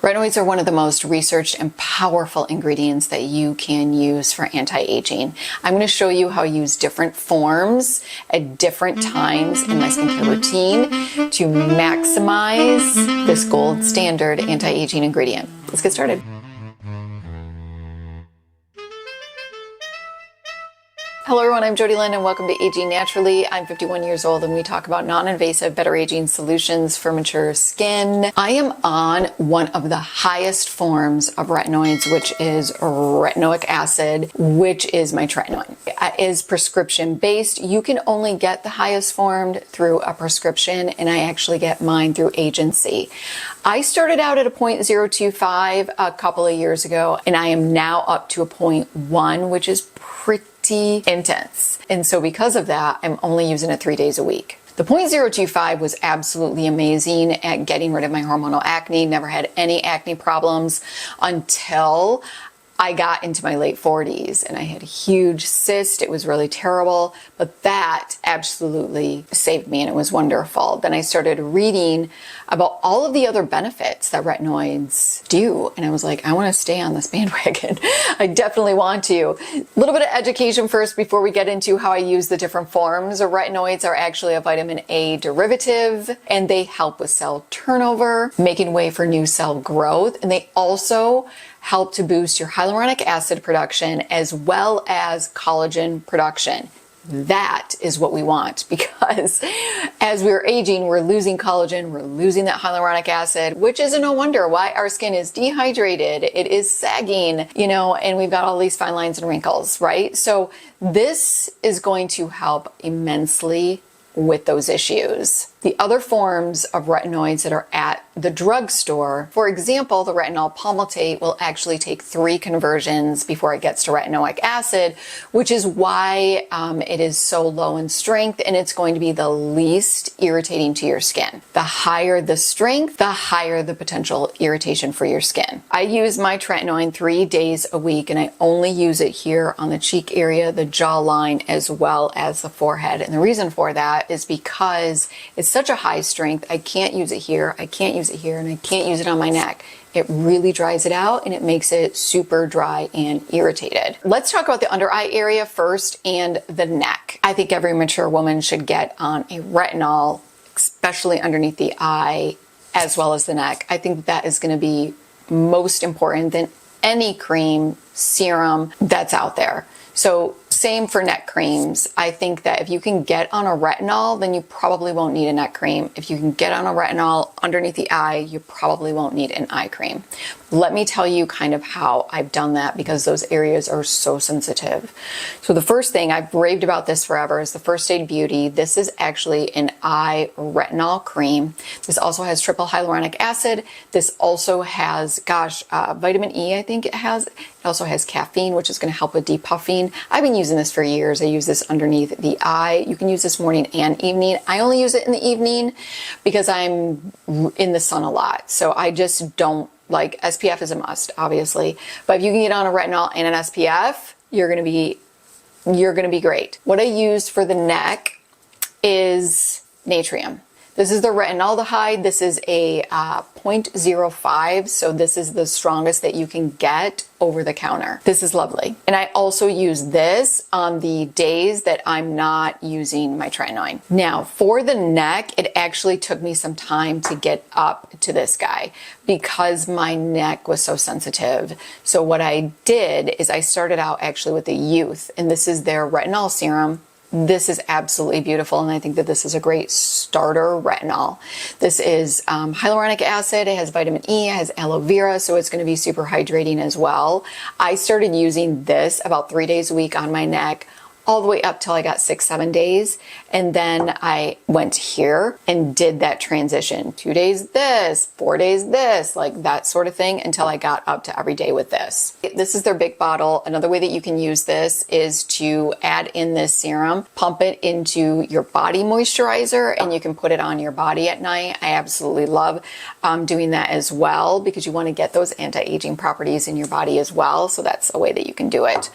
Retinoids are one of the most researched and powerful ingredients that you can use for anti-aging. I'm going to show you how I use different forms at different times in my skincare routine to maximize this gold standard anti-aging ingredient. Let's get started. Hello everyone, I'm Jodylynn and welcome to Aging Naturally. I'm 51 years old and we talk about non-invasive, better aging solutions for mature skin. I am on one of the highest forms of retinoids, which is retinoic acid, which is my Tretinoin. It is prescription based. You can only get the highest formed through a prescription, and I actually get mine through agency. I started out at a 0.025 a couple of years ago, and I am now up to a 0.1, which is pretty intense. And so because of that, I'm only using it 3 days a week. The 0.025 was absolutely amazing at getting rid of my hormonal acne. Never had any acne problems until I got into my late 40s and I had a huge cyst. It was really terrible, but that absolutely saved me and it was wonderful. Then I started reading about all of the other benefits that retinoids do. And I was like, I want to stay on this bandwagon. I definitely want to. A little bit of education first before we get into how I use the different forms. Retinoids are actually a vitamin A derivative and they help with cell turnover, making way for new cell growth. And they also help to boost your hyaluronic acid production as well as collagen production. That is what we want, because as we're aging, we're losing collagen, we're losing that hyaluronic acid, which is no wonder why our skin is dehydrated, it is sagging, and we've got all these fine lines and wrinkles, right? So this is going to help immensely with those issues. The other forms of retinoids that are at the drugstore, for example, the retinol palmitate will actually take 3 conversions before it gets to retinoic acid, which is why it is so low in strength and it's going to be the least irritating to your skin. The higher the strength, the higher the potential irritation for your skin. I use my Tretinoin 3 days a week and I only use it here on the cheek area, the jawline, as well as the forehead. And the reason for that is because it's such a high strength, I can't use it here, I can't use it here, and I can't use it on my neck. It really dries it out and it makes it super dry and irritated. Let's talk about the under eye area first and the neck. I think every mature woman should get on a retinol, especially underneath the eye as well as the neck. I think that is going to be most important than any cream, serum that's out there. So same for neck creams. I think that if you can get on a retinol, then you probably won't need a neck cream. If you can get on a retinol underneath the eye, you probably won't need an eye cream. Let me tell you kind of how I've done that because those areas are so sensitive. So the first thing, I've raved about this forever, is the Ziip Beauty. This is actually an eye retinol cream. This also has triple hyaluronic acid. This also has, vitamin E, I think it has. It also has caffeine, which is going to help with depuffing. I've been using this for years. I use this underneath the eye. You can use this morning and evening. I only use it in the evening because I'm in the sun a lot. So I just don't like, SPF is a must, obviously. But if you can get on a retinol and an SPF, you're gonna be great. What I use for the neck is Natrium. This is the retinaldehyde. This is a 0.05, so this is the strongest that you can get over the counter. This is lovely. And I also use this on the days that I'm not using my Tretinoin. Now, for the neck, it actually took me some time to get up to this guy because my neck was so sensitive. So what I did is I started out actually with the Yeouth, and this is their retinol serum. This is absolutely beautiful, and I think that this is a great starter retinol. This is hyaluronic acid, it has vitamin E, it has aloe vera, so it's going to be super hydrating as well. I started using this about 3 days a week on my neck, all the way up till I got 6-7 days. And then I went here and did that transition. 2 days this, 4 days this, like that sort of thing, until I got up to every day with this. This is their big bottle. Another way that you can use this is to add in this serum, pump it into your body moisturizer, and you can put it on your body at night. I absolutely love doing that as well because you want to get those anti-aging properties in your body as well. So that's a way that you can do it.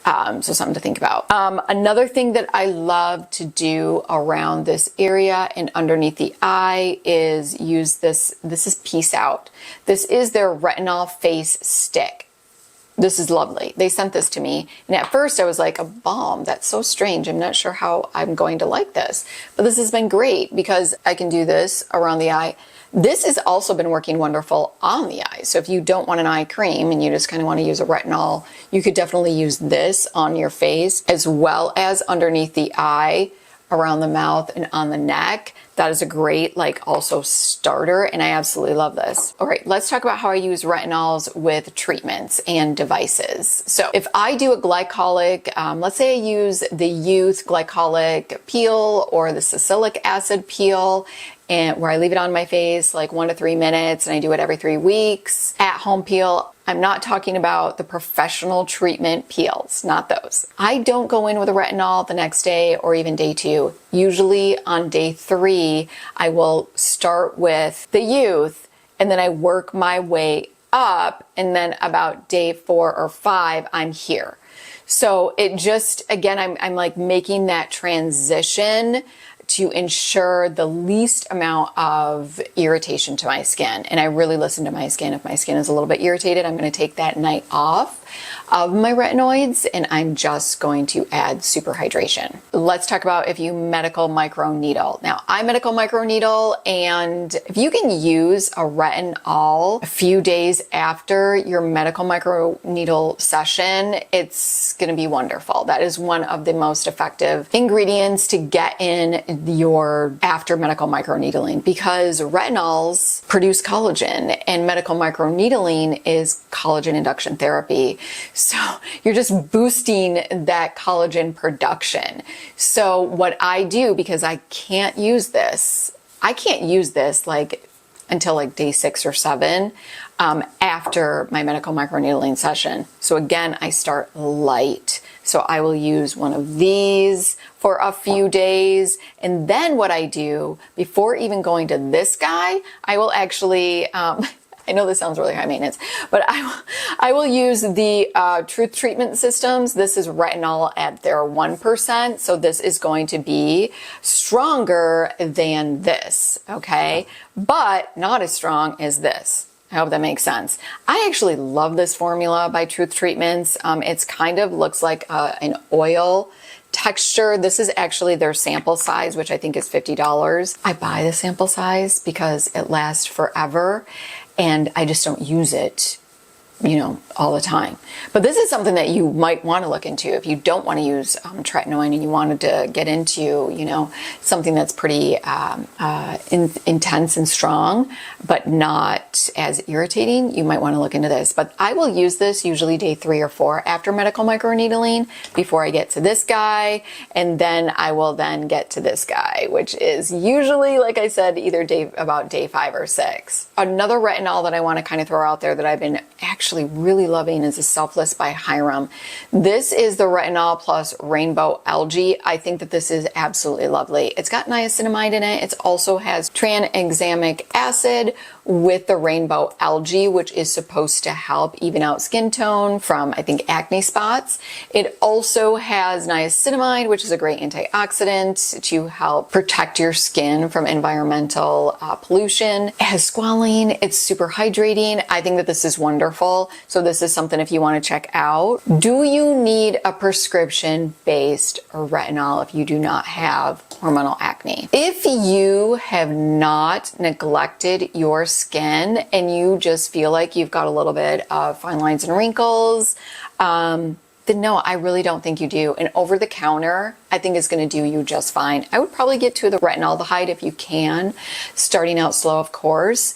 So something to think about. Another thing that I love to do around this area and underneath the eye is use this. This is Peace Out. This is their Retinol face stick. This is lovely. They sent this to me, and at first I was like, a balm? That's so strange. I'm not sure how I'm going to like this. But this has been great because I can do this around the eye. This has also been working wonderful on the eye. So if you don't want an eye cream and you just kind of want to use a retinol, you could definitely use this on your face as well as underneath the eye, around the mouth, and on the neck. That is a great, like, also starter, and I absolutely love this. All right, let's talk about how I use retinols with treatments and devices. So if I do a glycolic, let's say I use the Yeouth glycolic peel or the salicylic acid peel, and where I leave it on my face like 1 to 3 minutes, and I do it every 3 weeks. At home peel, I'm not talking about the professional treatment peels, not those. I don't go in with a retinol the next day or even day 2. Usually on day 3, I will start with the Yeouth, and then I work my way up, and then about day 4 or 5, I'm here. So it just, again, I'm like making that transition to ensure the least amount of irritation to my skin. And I really listen to my skin. If my skin is a little bit irritated, I'm going to take that night off of my retinoids, and I'm just going to add super hydration. Let's talk about if you medical microneedle. Now, I medical microneedle, and if you can use a retinol a few days after your medical microneedle session, it's going to be wonderful. That is one of the most effective ingredients to get in your after medical microneedling, because retinols produce collagen, and medical microneedling is collagen induction therapy. So you're just boosting that collagen production. So what I do, because I can't use this like until like day 6 or 7 after my medical microneedling session. So again, I start light. So I will use one of these for a few days. And then what I do, before even going to this guy, I will actually, I know this sounds really high maintenance, but I will use the Truth Treatment Systems. This is retinol at their 1%. So this is going to be stronger than this, okay? But not as strong as this. I hope that makes sense. I actually love this formula by Truth Treatments. It's kind of looks like an oil texture. This is actually their sample size, which I think is $50. I buy the sample size because it lasts forever, and I just don't use it, all the time. But this is something that you might want to look into if you don't want to use tretinoin and you wanted to get into, something that's pretty intense and strong, but not as irritating. You might want to look into this. But I will use this usually day 3 or 4 after medical microneedling before I get to this guy, and then I will then get to this guy, which is usually, like I said, either about day 5 or 6. Another retinol that I want to kind of throw out there that I've been actually really loving is a Selfless by Hyram. This is the retinol plus rainbow algae. I think that this is absolutely lovely. It's got niacinamide in it. It also has tranexamic acid with the rainbow algae, which is supposed to help even out skin tone from, I think, acne spots. It also has niacinamide, which is a great antioxidant to help protect your skin from environmental pollution. It has squalene. It's super hydrating. I think that this is wonderful. So this is something if you want to check out. Do you need a prescription-based retinol if you do not have hormonal acne? If you have not neglected your skin and you just feel like you've got a little bit of fine lines and wrinkles, then no, I really don't think you do. And over the counter, I think is going to do you just fine. I would probably get to the retinaldehyde if you can, starting out slow, of course,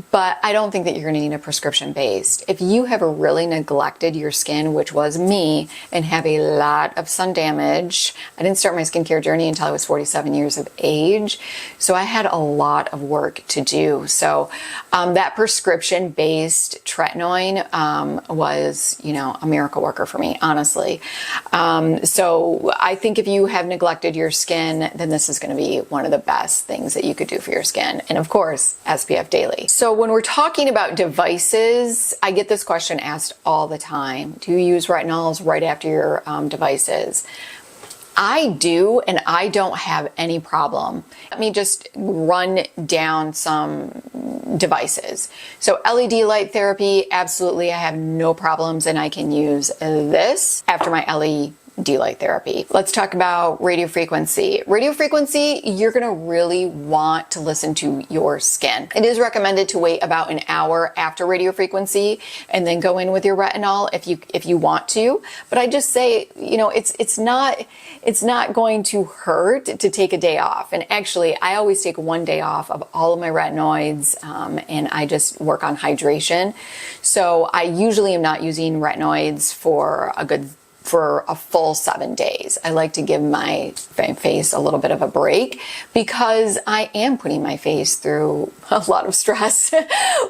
but I don't think that you're going to need a prescription based. If you have really neglected your skin, which was me, and have a lot of sun damage, I didn't start my skincare journey until I was 47 years of age, so I had a lot of work to do. So that prescription based tretinoin was, a miracle worker for me, honestly. So I think if you have neglected your skin, then this is going to be one of the best things that you could do for your skin. And of course, SPF daily. So when we're talking about devices, I get this question asked all the time. Do you use retinols right after your devices? I do, and I don't have any problem. Let me just run down some devices. So LED light therapy, absolutely, I have no problems, and I can use this after my LED light therapy. Let's talk about radio frequency. Radio frequency, you're gonna really want to listen to your skin. It is recommended to wait about an hour after radio frequency and then go in with your retinol if you want to. But I just say, you know, it's not going to hurt to take a day off. And actually, I always take one day off of all of my retinoids, and I just work on hydration. So I usually am not using retinoids for a full 7 days. I like to give my face a little bit of a break because I am putting my face through a lot of stress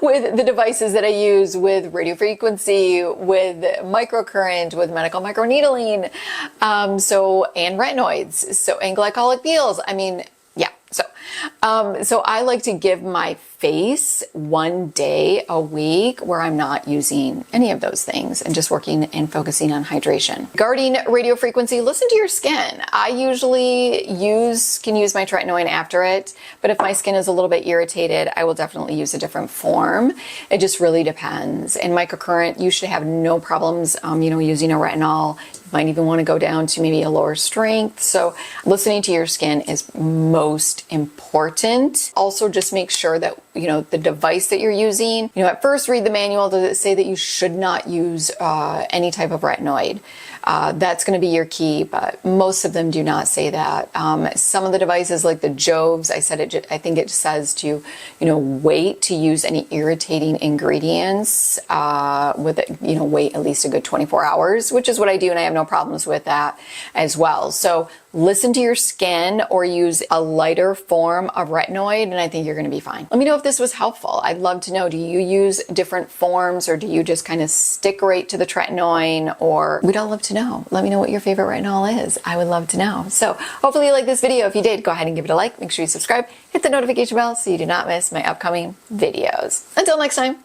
with the devices that I use, with radio frequency, with microcurrent, with medical microneedling, and retinoids, and glycolic peels. I mean, yeah. So I like to give my face 1 day a week where I'm not using any of those things and just working and focusing on hydration. Regarding radio frequency, listen to your skin. I usually can use my Tretinoin after it, but if my skin is a little bit irritated, I will definitely use a different form. It just really depends. And microcurrent, you should have no problems, using a retinol. You might even want to go down to maybe a lower strength. So listening to your skin is most important. Also, just make sure that, the device that you're using, at first read the manual. Does it say that you should not use any type of retinoid? That's going to be your key, but most of them do not say that. Some of the devices like the jowls, I think it says to, wait to use any irritating ingredients, wait at least a good 24 hours, which is what I do. And I have no problems with that as well. So listen to your skin or use a lighter form of retinoid, and I think you're going to be fine. Let me know if this was helpful. I'd love to know, do you use different forms, or do you just kind of stick right to the Tretinoin? Or we'd all love to know. Let me know what your favorite retinol is. I would love to know. So hopefully you like this video. If you did, go ahead and give it a like. Make sure you subscribe, hit the notification bell so you do not miss my upcoming videos. Until next time.